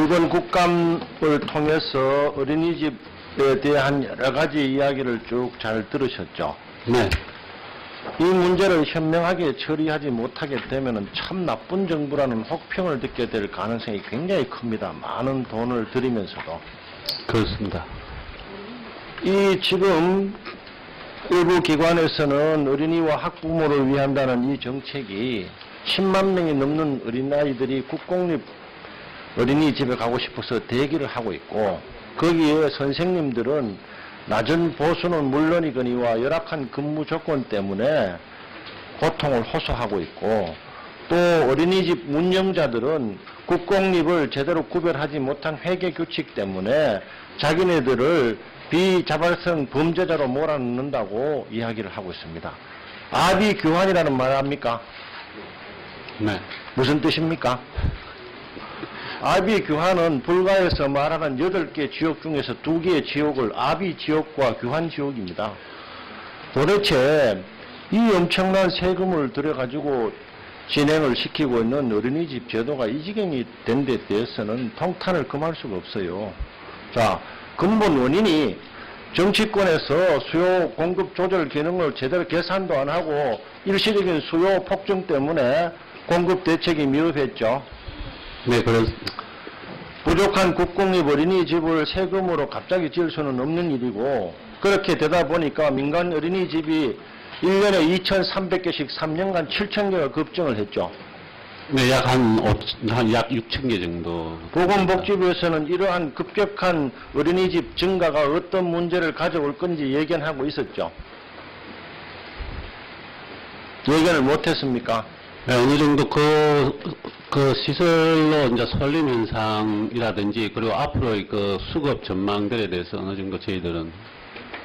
이번 국감을 통해서 어린이집에 대한 여러 가지 이야기를 쭉 잘 들으셨죠. 네. 이 문제를 현명하게 처리하지 못하게 되면 참 나쁜 정부라는 혹평을 듣게 될 가능성이 굉장히 큽니다. 많은 돈을 들이면서도. 그렇습니다. 이 지금 일부 기관에서는 어린이와 학부모를 위한다는 이 정책이 10만 명이 넘는 어린아이들이 국공립 어린이집에 가고 싶어서 대기를 하고 있고, 거기에 선생님들은 낮은 보수는 물론이거니와 열악한 근무 조건 때문에 고통을 호소하고 있고, 또 어린이집 운영자들은 국공립을 제대로 구별하지 못한 회계 규칙 때문에 자기네들을 비자발성 범죄자로 몰아넣는다고 이야기를 하고 있습니다. 아비규환이라는 말 합니까? 네. 무슨 뜻입니까? 아비규환은 불가에서 말하는 8개 지옥 중에서 2개의 지옥을 아비지옥과 규환지옥입니다. 도대체 이 엄청난 세금을 들여가지고 진행을 시키고 있는 어린이집 제도가 이 지경이 된 데 대해서는 통탄을 금할 수가 없어요. 자, 근본 원인이 정치권에서 수요 공급 조절 기능을 제대로 계산도 안 하고 일시적인 수요 폭증 때문에 공급 대책이 미흡했죠. 네, 그렇습니다. 부족한 국공립 어린이집을 세금으로 갑자기 지을 수는 없는 일이고, 그렇게 되다 보니까 민간 어린이집이 1년에 2,300개씩 3년간 7,000개가 급증을 했죠. 네, 약 6,000개 정도. 보건복지부에서는 이러한 급격한 어린이집 증가가 어떤 문제를 가져올 건지 예견하고 있었죠. 예견을 못했습니까? 네, 어느 정도 그 시설로 이제 설림 현상이라든지, 그리고 앞으로의 그 수급 전망들에 대해서 어느 정도 저희들은,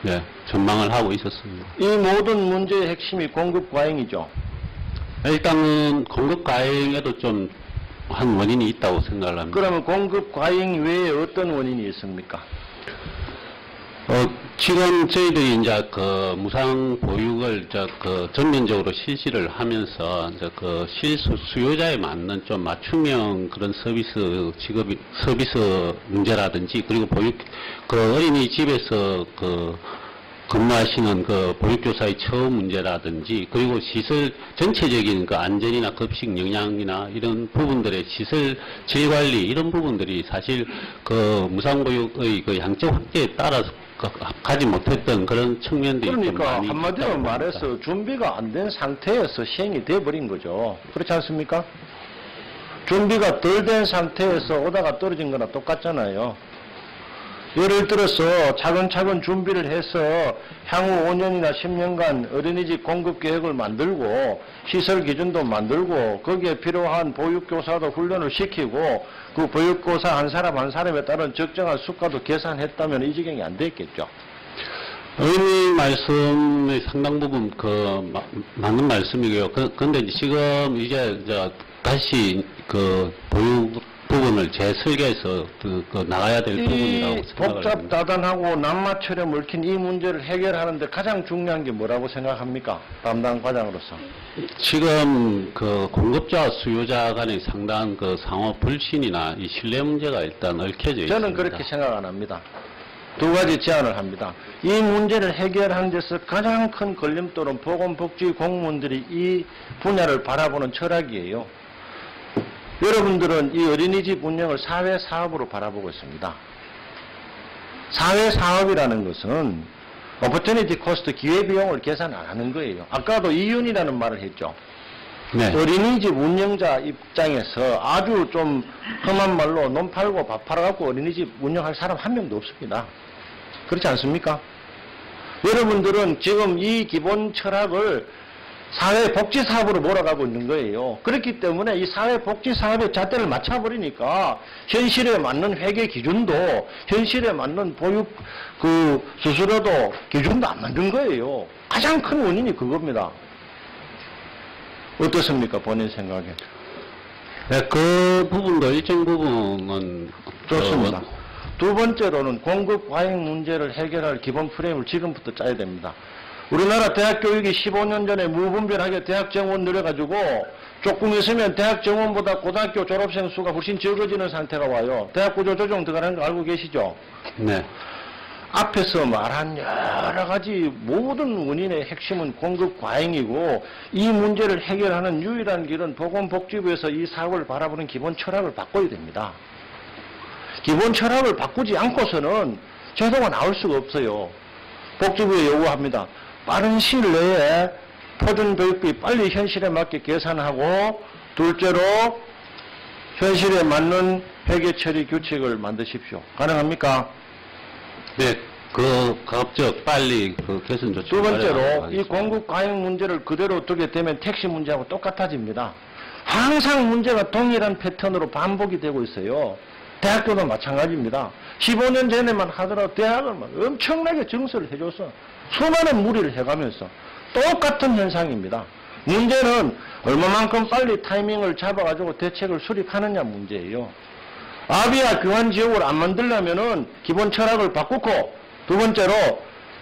네, 전망을 하고 있었습니다. 이 모든 문제의 핵심이 공급 과잉이죠. 일단은 공급 과잉에도 좀 한 원인이 있다고 생각을 합니다. 그러면 공급 과잉 외에 어떤 원인이 있습니까? 지금 저희들이 이제 그 무상 보육을 전면적으로 실시를 하면서 이제 그 수요자에 맞는 좀 맞춤형 그런 서비스 문제라든지, 그리고 그 어린이집에서 근무하시는 그 보육교사의 처우 문제라든지, 그리고 시설 전체적인 그 안전이나 급식 영양이나 이런 부분들의 시설 질 관리, 이런 부분들이 사실 그 무상보육의 그 양적 확대에 따라서 가지 못했던 그런 측면들이 좀 그러니까 많이 한마디로 있다고 말해서 봅니다. 준비가 안 된 상태에서 시행이 돼버린 거죠. 그렇지 않습니까? 준비가 덜 된 상태에서 오다가 떨어진 거나 똑같잖아요. 예를 들어서 차근차근 준비를 해서 향후 5년이나 10년간 어린이집 공급 계획을 만들고 시설 기준도 만들고 거기에 필요한 보육교사도 훈련을 시키고 그 보육교사 한 사람 한 사람에 따른 적정한 수가도 계산했다면 이 지경이 안 됐겠죠. 의원님 말씀의 상당 부분 맞는 말씀이고요. 근데 지금 이제 다시 그 보육 부분을 재설계해서 나가야 될 부분이라고 생각을 합니다. 복잡다단하고 낱마철에 얽힌 이 문제를 해결하는데 가장 중요한 게 뭐라고 생각합니까? 담당 과장으로서. 지금 그 공급자와 수요자 간의 상당한 그 상호 불신이나 이 신뢰 문제가 일단 얽혀져 있습니다. 저는 그렇게 생각 안 합니다. 두 가지 제안을 합니다. 이 문제를 해결하는 데서 가장 큰 걸림돌은 보건복지 공무원들이 이 분야를 바라보는 철학이에요. 여러분들은 이 어린이집 운영을 사회사업으로 바라보고 있습니다. 사회사업이라는 것은 오퍼튜니티 코스트, 기회비용을 계산 안 하는 거예요. 아까도 이윤이라는 말을 했죠. 네. 어린이집 운영자 입장에서 아주 좀 험한 말로 논 팔고 밥 팔아갖고 어린이집 운영할 사람 한 명도 없습니다. 그렇지 않습니까? 여러분들은 지금 이 기본 철학을 사회복지사업으로 몰아가고 있는 거예요. 그렇기 때문에 이 사회복지사업의 잣대를 맞춰버리니까 현실에 맞는 회계 기준도, 현실에 맞는 보육 수수료도 기준도 안 만든 거예요. 가장 큰 원인이 그겁니다. 어떻습니까, 본인 생각에? 네, 그 부분도 일정 부분은 좋습니다. 두 번째로는 공급 과잉 문제를 해결할 기본 프레임을 지금부터 짜야 됩니다. 우리나라 대학 교육이 15년 전에 무분별하게 대학 정원 늘어가지고 조금 있으면 대학 정원보다 고등학교 졸업생 수가 훨씬 적어지는 상태가 와요. 대학 구조 조정 들어가는 거 알고 계시죠? 네. 앞에서 말한 여러 가지 모든 원인의 핵심은 공급 과잉이고 이 문제를 해결하는 유일한 길은 보건복지부에서 이 사업을 바라보는 기본 철학을 바꿔야 됩니다. 기본 철학을 바꾸지 않고서는 제도가 나올 수가 없어요. 복지부에 요구합니다. 빠른 시일 내에 표준교육비 빨리 현실에 맞게 계산하고 둘째로 현실에 맞는 회계 처리 규칙을 만드십시오. 가능합니까? 네. 가급적 빨리 개선 조치. 두 번째로 이 공급 과잉 문제를 그대로 두게 되면 택시 문제하고 똑같아집니다. 항상 문제가 동일한 패턴으로 반복이 되고 있어요. 대학교도 마찬가지입니다. 15년 전에만 하더라도 대학을 막 엄청나게 증설을 해줘서 수많은 무리를 해가면서 똑같은 현상입니다. 문제는 얼마만큼 빨리 타이밍을 잡아가지고 대책을 수립하느냐 문제예요. 아비와 교환 지역을 안 만들려면은 기본 철학을 바꾸고 두 번째로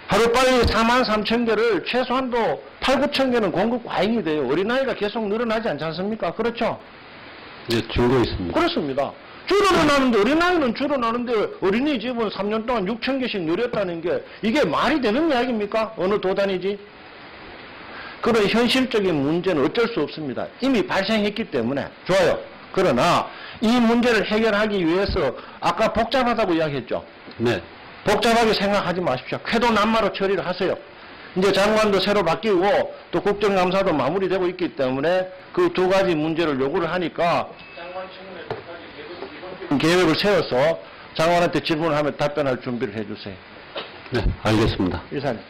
하루빨리 43,000개를 최소한도 8,000-9,000개는 공급 과잉이 돼요. 어린아이가 계속 늘어나지 않지 않습니까? 그렇죠? 네, 줄고 있습니다. 그렇습니다. 줄어나는데 어린아이는 줄어나는데 어린이집은 3년 동안 6,000개씩 늘렸다는 게 이게 말이 되는 이야기입니까? 어느 도단이지? 그런 현실적인 문제는 어쩔 수 없습니다. 이미 발생했기 때문에 좋아요. 그러나 이 문제를 해결하기 위해서 아까 복잡하다고 이야기했죠. 네. 복잡하게 생각하지 마십시오. 쾌도난마로 처리를 하세요. 이제 장관도 새로 바뀌고 또 국정감사도 마무리되고 있기 때문에 그 두 가지 문제를 요구를 하니까 장관 청문회 두 가지 계획을 세워서 장관한테 질문을 하면 답변할 준비를 해주세요. 네, 알겠습니다. 이사님.